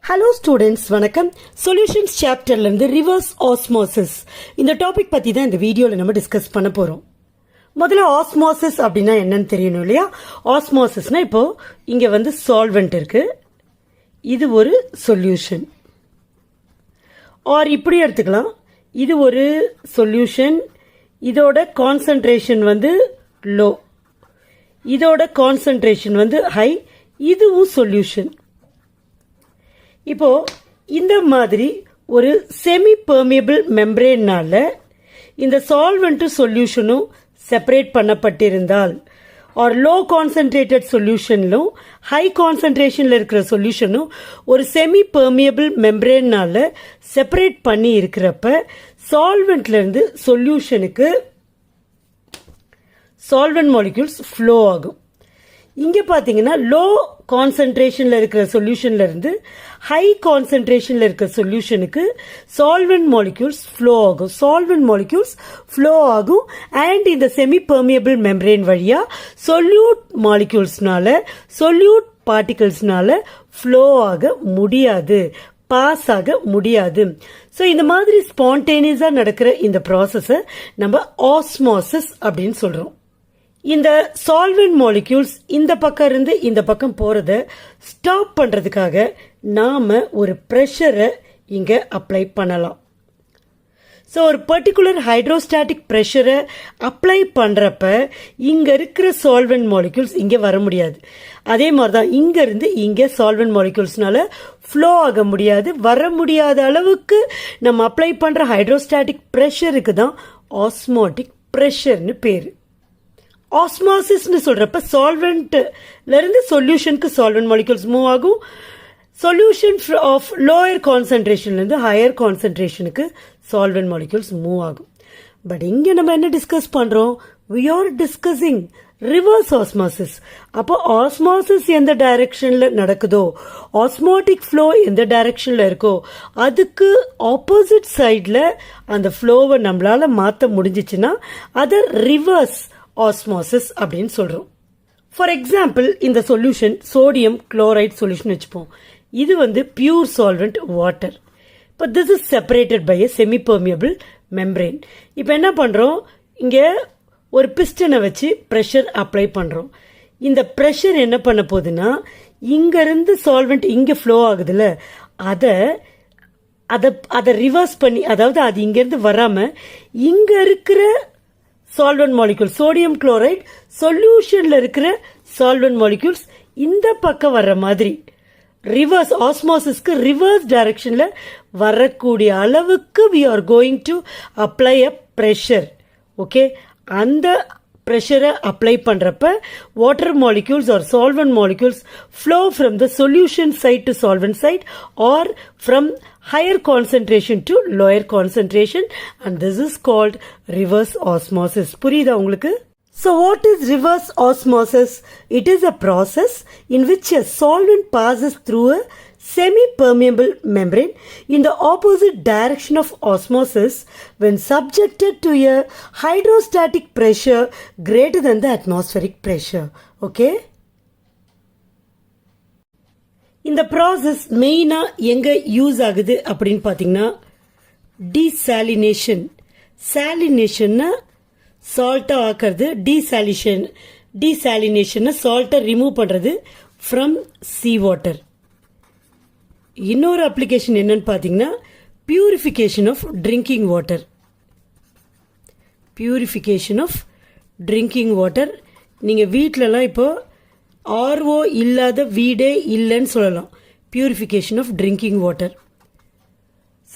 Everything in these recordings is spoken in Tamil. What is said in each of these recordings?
ஹலோ ஸ்டூடெண்ட்ஸ், வணக்கம். சொல்யூஷன்ஸ் சாப்டர்ல இருந்து ரிவர்ஸ் ஆஸ்மோசிஸ் இந்த டாபிக் பத்தி தான் இந்த வீடியோல நம்ம டிஸ்கஸ் பண்ண போறோம். முதல்ல ஆஸ்மோசிஸ் அப்படின்னா என்னன்னு தெரியணும் இல்லையா? ஆஸ்மோசிஸ்னா இப்போ இங்க வந்து சால்வெண்ட் இருக்கு, இது ஒரு சொல்யூஷன். ஆர் இப்படி எடுத்துக்கலாம், இது ஒரு சொல்யூஷன், இதோட கான்சன்ட்ரேஷன் வந்து லோ, இதோட கான்சன்ட்ரேஷன் வந்து ஹை, இதுவும் சொல்யூஷன். இப்போ இந்த மாதிரி ஒரு செமி பெர்மியபிள் மெம்பரேன்னால இந்த சால்வெண்ட்டும் சொல்யூஷனும் செப்பரேட் பண்ணப்பட்டிருந்தால், ஆர் லோ கான்சன்ட்ரேட்டட் சொல்யூஷன்லும் ஹை கான்சன்ட்ரேஷன்ல இருக்கிற சொல்யூஷனும் ஒரு செமி பெர்மியபிள் மெம்பரேன்னால செப்பரேட் பண்ணி இருக்கிறப்ப சால்வெண்ட்ல இருந்து சொல்யூஷனுக்கு சால்வெண்ட் மாலிக்யூல்ஸ் ஃப்ளோ ஆகும். இங்க பாத்தீங்கன்னா லோ கான்சன்ட்ரேஷன்ல இருக்கிற சொல்யூஷன்ல இருந்து ஹை கான்சன்ட்ரேஷன்ல இருக்கிற சொல்யூஷனுக்கு சால்வெண்ட் மாலிக்யூல்ஸ் ஃப்ளோ ஆகும். சால்வெண்ட் மாலிக்யூல்ஸ் ஃப்ளோ ஆகும் அண்ட் இந்த செமி பெர்மியபிள் மெம்பரேன் வழியா சொல்யூட் மாலிக்யூல்ஸ்னால சொல்யூட் பார்ட்டிகல்ஸ்னால ஃப்ளோ ஆக முடியாது, பாஸ் ஆக முடியாது. ஸோ இந்த மாதிரி ஸ்பான்டேனியஸா நடக்கிற இந்த ப்ராசஸை நம்ம ஆஸ்மோசிஸ் அப்படின்னு சொல்றோம். இந்த சால்வெண்ட் மாலிக்யூல்ஸ் இந்த பக்கம் இருந்து இந்த பக்கம் போறத ஸ்டாப் பண்றதுக்காக நாம ஒரு பிரஷரை இங்க அப்ளை பண்ணலாம். ஸோ ஒரு பர்டிகுலர் ஹைட்ரோஸ்டாட்டிக் ப்ரெஷரை அப்ளை பண்றப்ப இங்க இருக்கிற சால்வெண்ட் மாலிக்யூல்ஸ் இங்க வர முடியாது. அதே மாதிரிதான் இங்க இருந்து இங்க சால்வெண்ட் மாலிக்யூல்ஸ்னால ஃப்ளோ ஆக முடியாது. வர முடியாத அளவுக்கு நம்ம அப்ளை பண்ற ஹைட்ரோஸ்டாட்டிக் ப்ரெஷருக்கு தான் ஆஸ்மோட்டிக் ப்ரெஷர்னு பேரு. ஆஸ்மோசிஸ்னு சொல்றப்ப சால்வெண்ட்ல இருந்து சொல்யூஷனுக்கு சால்வெண்ட் மாலிக்யூல்ஸ் மூவ் ஆகும். சொல்யூஷன் ஆஃப் லோயர் கான்சன்ட்ரேஷன்ல இருந்து ஹையர் கான்சன்ட்ரேஷனுக்கு சால்வெண்ட் மாலிக்யூல்ஸ் மூவ் ஆகும். பட் இங்க நம்ம என்ன டிஸ்கஸ் பண்றோம்? we are discussing reverse osmosis. அப்போ ஆஸ்மோசிஸ் எந்த டைரக்ஷன்ல நடக்குதோ, ஆஸ்மோட்டிக் ஃப்ளோ எந்த டைரக்ஷன்ல இருக்கோ அதுக்கு ஆப்போசிட் சைட்ல அந்த ஃப்ளோவை நம்மளால மாற்ற முடிஞ்சிச்சுன்னா அதை ரிவர்ஸ் ஆஸ்மோசிஸ் அப்படின்னு சொல்றோம். ஃபார் எக்ஸாம்பிள், இந்த சொல்யூஷன் சோடியம் குளோரைட் சொல்யூஷன் வச்சுப்போம். இது வந்து பியூர் சால்வெண்ட் வாட்டர். இப்போ this is separated by a semi permeable membrane. இப்போ என்ன பண்றோம்? இங்க ஒரு பிஸ்டனை வச்சு பிரஷர் அப்ளை பண்றோம். இந்த பிரஷர் என்ன பண்ண போகுதுன்னா, இங்க இருந்து சால்வெண்ட் இங்க ஃப்ளோ ஆகுதுல, அதை ரிவர்ஸ் பண்ணி, அதாவது அது இங்க இருந்து வராம இங்க இருக்கிற சால்வெண்ட் மாலிக்யூல் சோடியம் குளோரைட் சொல்யூஷன்ல இருக்கிற சால்வெண்ட் மாலிக்யூல்ஸ் இந்த பக்கம் வர்ற மாதிரி ரிவர்ஸ் ஆஸ்மோசிஸ்க்கு ரிவர்ஸ் டைரக்ஷன்ல வரக்கூடிய அளவுக்கு we are going to apply a pressure. Okay, அந்த pressure அப்ளை பண்றப்ப water molecules or solvent molecules flow from the solution side to solvent side or from higher concentration to lower concentration, and this is called reverse osmosis. புரியுதா உங்களுக்கு? So what is reverse osmosis? It is a process in which a solvent passes through a semi-permeable membrane in the opposite direction of osmosis when subjected to a hydrostatic pressure greater than the atmospheric pressure. Okay? இந்த ப்ராசஸ் மெயினா எங்க யூஸ் ஆகுது அப்படின்னு பாத்தீங்கன்னா, டீசாலினேஷன். சாலினேஷன்னா சால்ட்டா ஆக்குறது, டீசாலினேஷன் சால்ட்டை ரிமூவ் பண்றது ஃப்ரம் சீ வாட்டர். இன்னொரு அப்ளிகேஷன் என்னன்னு பாத்தீங்கன்னா, purification of drinking water. Purification of drinking water. நீங்க வீட்டிலலாம் இப்போ ஆர்ஓ இல்லாத வீடே இல்லைன்னு சொல்லலாம். Purification of drinking water.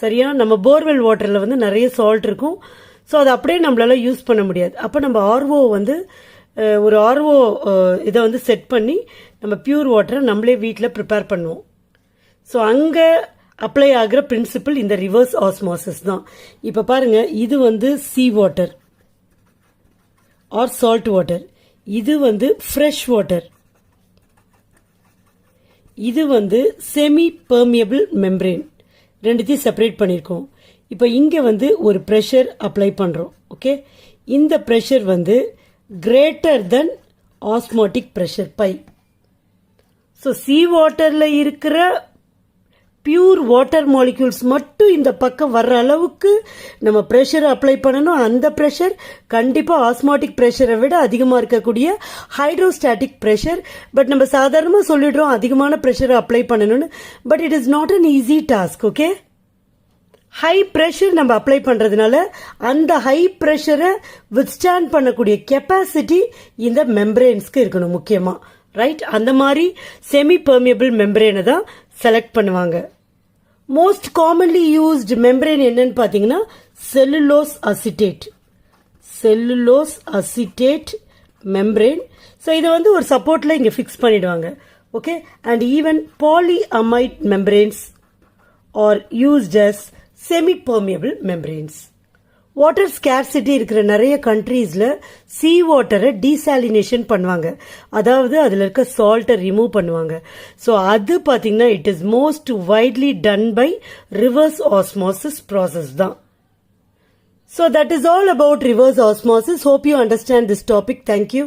சரியா? நம்ம போர்வெல் வாட்டர்ல வந்து நிறைய சால்ட் இருக்கும். ஸோ அதை அப்படியே நம்மளால யூஸ் பண்ண முடியாது. அப்போ நம்ம ஆர்ஓ வந்து ஒரு ஆர்ஓ இதை வந்து செட் பண்ணி நம்ம பியூர் வாட்டரை நம்மளே வீட்டில் ப்ரிப்பேர் பண்ணுவோம். ஸோ அங்கே அப்ளை ஆகிற பிரின்சிபிள் இந்த ரிவர்ஸ் ஆஸ்மோசிஸ் தான். இப்போ பாருங்க, இது வந்து sea water or salt water, இது வந்து ஃப்ரெஷ் வாட்டர், இது வந்து செமி பெர்மியபிள் மெம்பரேன். ரெண்டுத்தையும் செப்பரேட் பண்ணியிருக்கோம். இப்போ இங்க வந்து ஒரு பிரஷர் அப்ளை பண்றோம். ஓகே, இந்த பிரஷர் வந்து greater than osmotic pressure by. So sea வாட்டர்ல இருக்கிற பியூர் வாட்டர் மாலிக்யூல்ஸ் மட்டும் இந்த பக்கம் வர்ற அளவுக்கு நம்ம ப்ரெஷரை அப்ளை பண்ணணும். அந்த ப்ரெஷர் கண்டிப்பாக ஆஸ்மாட்டிக் ப்ரெஷரை விட அதிகமாக இருக்கக்கூடிய ஹைட்ரோஸ்டாட்டிக் ப்ரெஷர். பட் நம்ம சாதாரணமாக சொல்லிடுறோம் அதிகமான ப்ரெஷரை அப்ளை பண்ணணும்னு. But it is not an easy task. Okay, high pressure நம்ம அப்ளை பண்ணுறதுனால அந்த ஹை ப்ரெஷரை வித்ஸ்டாண்ட் பண்ணக்கூடிய கெப்பாசிட்டி இந்த மெம்பரேன்ஸ்க்கு இருக்கணும் முக்கியமாக. ரைட், அந்த மாதிரி செமி பெர்மியபிள் மெம்பரேனை தான் செலக்ட் பண்ணுவாங்க. மோஸ்ட் காமன்லி யூஸ்டு மெம்பரேன் என்னன்னு பார்த்தீங்கன்னா cellulose acetate. Cellulose acetate membrane. So இதை வந்து ஒரு சப்போர்ட்டில் இங்கே ஃபிக்ஸ் பண்ணிடுவாங்க. Okay, and even polyamide membranes are used as semi permeable membranes. Water scarcity இருக்கிற நிறைய கண்ட்ரீஸில் சீ வாட்டரை டீசாலினேஷன் பண்ணுவாங்க. அதாவது அதில் இருக்க சால்ட்டை ரிமூவ் பண்ணுவாங்க. ஸோ அது பார்த்தீங்கன்னா it is most widely done by reverse osmosis process தான். So that is all about reverse osmosis. Hope you understand this topic. Thank you.